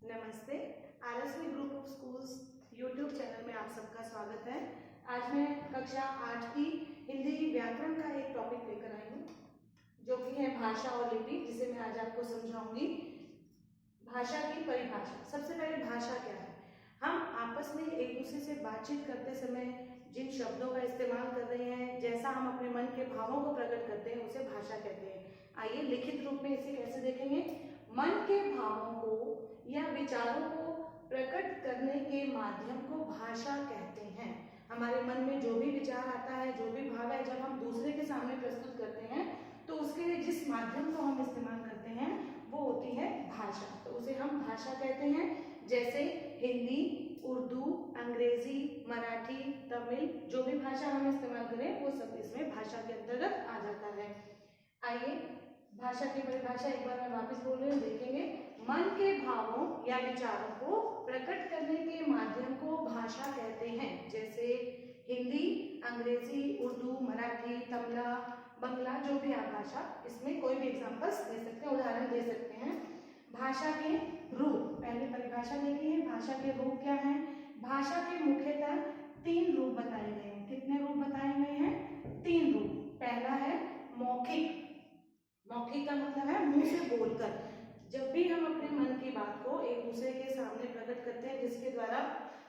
नमस्ते। RSV group of schools YouTube channel में आप सबका स्वागत है। आज मैं कक्षा 8 की हिंदी व्याकरण का एक टॉपिक लेकर आई हूँ जो कि है भाषा और लिपि, जिसे मैं आज आपको समझाऊंगी। भाषा की परिभाषा। सबसे पहले भाषा क्या है? हम आपस में एक दूसरे से बातचीत करते समय जिन शब्दों का इस्तेमाल कर रहे हैं, जैसा हम अपने मन के भावों को प्रकट करते हैं, उसे भाषा कहते हैं। आइए लिखित रूप में इसे कैसे देखेंगे। मन के भावों को या विचारों को प्रकट करने के माध्यम को भाषा कहते हैं। हमारे मन में जो भी विचार आता है, जो भी भाव है, जब हम दूसरे के सामने प्रस्तुत करते हैं तो उसके लिए जिस माध्यम को हम इस्तेमाल करते हैं वो होती है भाषा। तो उसे हम भाषा कहते हैं। जैसे हिंदी, उर्दू, अंग्रेजी, मराठी, तमिल, जो भी भाषा हम इस्तेमाल करें वो सब इसमें भाषा के अंतर्गत आ जाता है। आइए भाषा की परिभाषा एक बार मैं वापस बोल रही हूँ, देखेंगे। मन के भावों या विचारों को प्रकट करने के माध्यम को भाषा कहते हैं। जैसे हिंदी, अंग्रेजी, उर्दू, मराठी, तमिल, बंगला, जो भी आप भाषा, इसमें कोई भी एग्जांपल्स दे सकते हैं, उदाहरण दे सकते हैं। भाषा के रूप, पहले परिभाषा देखी है। भाषा के रूप क्या है? भाषा के मुख्यतः 3 रूप बताए गए हैं। कितने रूप बताए गए हैं? 3 रूप। पहला है मौखिक। मौखिक का मतलब है मुंह से बोलकर। जब भी हम अपने मन की बात को एक दूसरे के सामने प्रकट करते हैं, जिसके द्वारा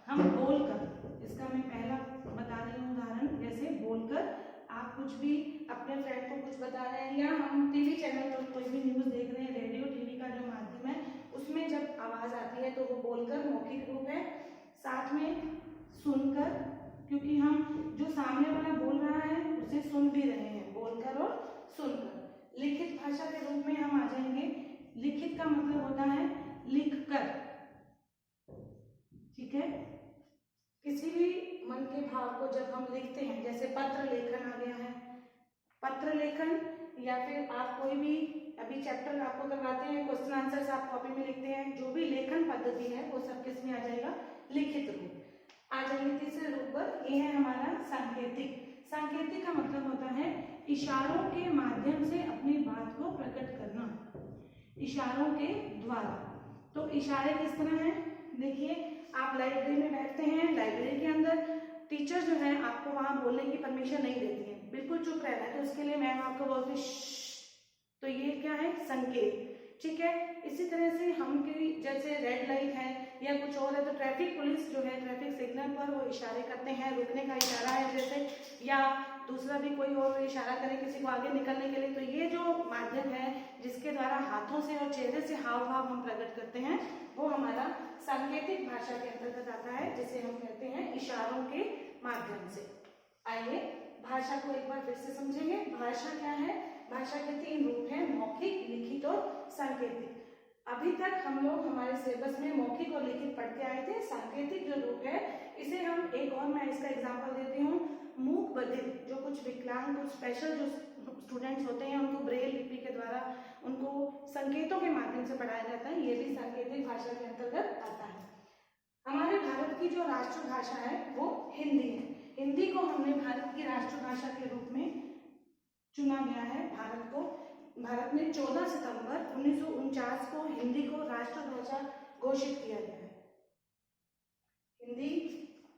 हम बोलकर, इसका मैं पहला बता रही हूँ उदाहरण। जैसे बोलकर आप कुछ भी अपने फ्रेंड को कुछ बता रहे हैं, या हम टीवी चैनल पर कोई भी न्यूज देख रहे हैं, रेडियो टीवी का जो माध्यम है उसमें जब आवाज आती है तो वो बोलकर मौखिक रूप है। साथ में सुनकर, क्योंकि हम जो सामने वाला बोल रहा है उसे सुन भी रहे हैं, बोलकर और सुनकर। लिखित भाषा के रूप में हम आ जाएंगे। लिखित का मतलब होता है लिखकर, ठीक है। किसी भी मन के भाव को जब हम लिखते हैं, जैसे पत्र लेखन आ गया है, पत्र लेखन, या फिर आप कोई भी अभी चैप्टर आपको करवाते हैं, क्वेश्चन आंसर्स आप कॉपी में लिखते हैं, जो भी लेखन पद्धति है वो सब किस में आ जाएगा? लिखित रूप। आ जाएंगे तीसरे रूप पर, ये है हमारा सांकेतिक। सांकेतिक का मतलब होता है इशारों के माध्यम से अपनी बात को प्रकट करना, इशारों के द्वारा। तो इशारे किस तरह हैं? देखिए, आप लाइब्रेरी में बैठते हैं, लाइब्रेरी के अंदर टीचर जो है आपको वहां बोलने की परमिशन नहीं देती है, बिल्कुल चुप रहना है, तो उसके लिए मैम आपको बोलती है तो ये क्या है? संकेत, ठीक है। इसी तरह से हम की जैसे रेड लाइट है या कुछ और है, तो ट्रैफिक पुलिस जो है ट्रैफिक सिग्नल पर वो इशारे करते हैं, रुकने का इशारा है जैसे, या दूसरा भी कोई और इशारा करे किसी को आगे निकलने के लिए। तो ये जो माध्यम है जिसके द्वारा हाथों से और चेहरे से हाव भाव हम प्रकट करते हैं, वो हमारा सांकेतिक भाषा के अंतर्गत आता है, जिसे हम कहते हैं इशारों के माध्यम से। आइए भाषा को एक बार फिर से समझेंगे। भाषा क्या है? भाषा के 3 रूप हैं, मौखिक, लिखित और सांकेतिक। अभी तक हम लोग हमारे सिलेबस में मौखिक और लिखित पढ़ते आए थे। सांकेतिक जो रूप है, इसे हम एक और मैं इसका एग्जांपल देती हूँ। मूक बधिर, जो कुछ विकलांग, कुछ स्पेशल जो स्टूडेंट्स होते हैं, उनको ब्रेल लिपि के द्वारा उनको संकेतों के माध्यम से पढ़ाया जाता है, ये भी सांकेतिक भाषा के अंतर्गत आता है। हमारे भारत की जो राष्ट्रभाषा है वो हिंदी है। हिंदी को हमने भारत की राष्ट्रभाषा के रूप में चुना गया है। भारत में 14 सितंबर 1949 को हिंदी को राष्ट्रभाषा घोषित किया गया है। हिंदी,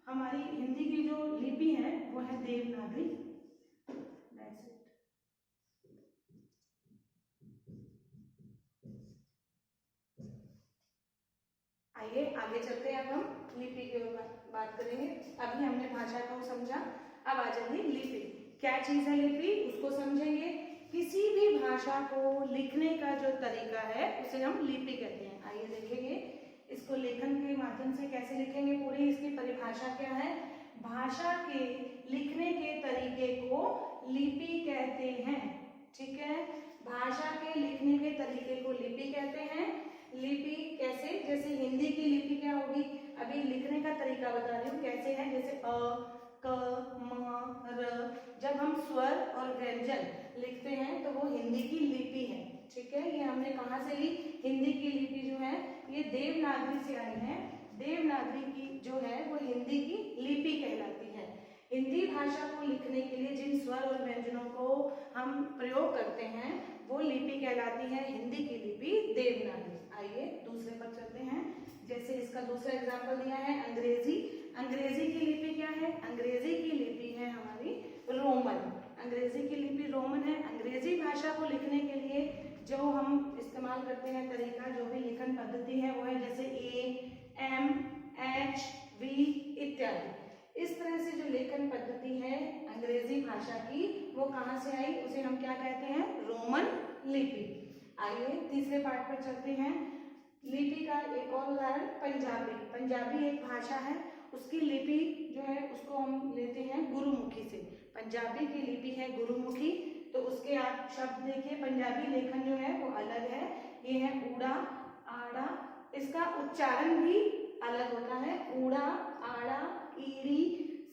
हमारी हिंदी की जो लिपि है वो है देवनागरी। आइए आगे चलते हैं। अब हम लिपि की ओर बात करेंगे। अभी हमने भाषा को समझा, अब आ जाएंगे लिपि। क्या चीज है लिपि, उसको समझेंगे। किसी भी भाषा को लिखने का जो तरीका है उसे हम लिपि कहते हैं। आइए देखेंगे इसको लेखन के माध्यम से कैसे लिखेंगे, पूरी इसकी परिभाषा क्या है। भाषा के लिखने के तरीके को लिपि कहते हैं, ठीक है। भाषा के लिखने के तरीके को लिपि कहते हैं। लिपि कैसे? जैसे हिंदी की लिपि क्या होगी, अभी लिखने का तरीका बता रही हूँ कैसे है। जैसे अ, क, म, र, जब हम स्वर और व्यंजन लिखते हैं तो वो हिंदी की लिपि है, ठीक है। ये हमने कहाँ से ली? हिंदी की लिपि जो है ये देवनागरी से आई है। देवनागरी की जो है वो हिंदी की लिपि कहलाती है। हिंदी भाषा को लिखने के लिए जिन स्वर और व्यंजनों को हम प्रयोग करते हैं वो लिपि कहलाती है, हिंदी की लिपि देवनागरी। आइए दूसरे पर चलते हैं। करते हैं तरीका, जो भी लिखन पद्धति है वो है जैसे ए, एम, एच, वी इत्यादि। इस तरह से जो लेखन पद्धति है अंग्रेजी भाषा की वो कहाँ से आई, उसे हम क्या कहते हैं, रोमन लिपि। आइए तीसरे पार्ट पर चलते हैं। लिपि का एक और उदाहरण पंजाबी। पंजाबी एक भाषा है, उसकी लिपि जो है उसको हम लेते हैं गुरुमुखी से। पंजाबी की लिपि है गुरुमुखी, तो उसके आप शब्द देखिए, पंजाबी लेखन जो है वो अलग है। ये है ऊड़ा, आड़ा, इसका उच्चारण भी अलग होता है, ऊड़ा, आड़ा, ईड़ी,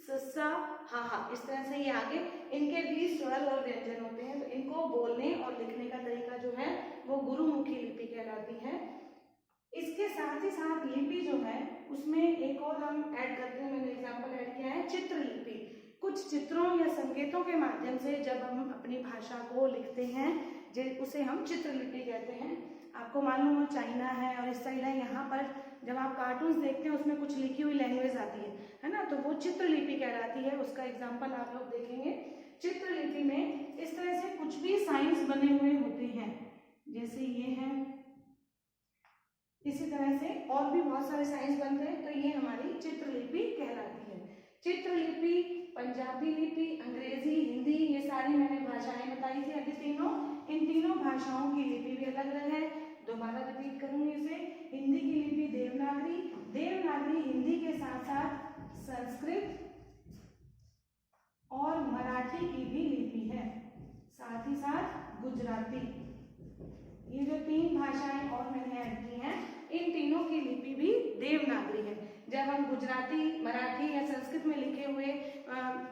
सस्सा, हाहा, इस तरह से ये आगे इनके भी स्वर और व्यंजन होते हैं। तो इनको बोलने और लिखने का तरीका जो है वो गुरुमुखी लिपि कहलाती है। इसके साथ ही साथ लिपि जो है उसमें एक और हम ऐड करते हैं, मैंने एग्जाम्पल ऐड किया है चित्रलिपि। कुछ चित्रों या संकेतों के माध्यम से जब हम अपनी भाषा को लिखते हैं उसे हम चित्रलिपि कहते हैं। आपको मालूम हो चाइना है और इस साइड है, यहाँ पर जब आप कार्टून्स देखते हैं उसमें कुछ लिखी हुई लैंग्वेज आती है ना, तो वो चित्रलिपि कहलाती है। उसका एग्जाम्पल आप लोग देखेंगे। चित्रलिपि में इस तरह से कुछ भी साइंस बने हुए होते हैं, जैसे ये है, इसी तरह से और भी बहुत सारे साइंस बनते हैं, तो ये हमारी चित्रलिपि कहलाती है। चित्रलिपि, पंजाबी लिपि, अंग्रेजी, हिंदी, ये सारी मैंने भाषाएं बताई थी अभी तीनों। इन तीनों भाषाओं की लिपि भी अलग अलग है। दोबारा रिपीट करूंगी इसे। हिंदी की लिपि देवनागरी, देवनागरी हिंदी के साथ साथ संस्कृत और मराठी की भी लिपि है, साथ ही साथ गुजराती। ये जो तीन भाषाएं और मैंने ऐड की हैं, इन तीनों की लिपि भी देवनागरी है। जब हम गुजराती, मराठी या संस्कृत में लिखे हुए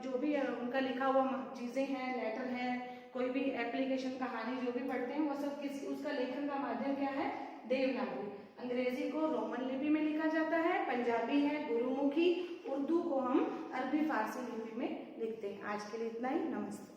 जो भी उनका लिखा हुआ चीजें हैं, लेटर है, कोई भी एप्लीकेशन, कहानी जो भी पढ़ते हैं, वो सब उसका लेखन का माध्यम क्या है, देवनागरी। अंग्रेजी को रोमन लिपि में लिखा जाता है, पंजाबी है गुरुमुखी, उर्दू को हम अरबी फारसी लिपि में लिखते हैं। आज के लिए इतना ही, नमस्ते।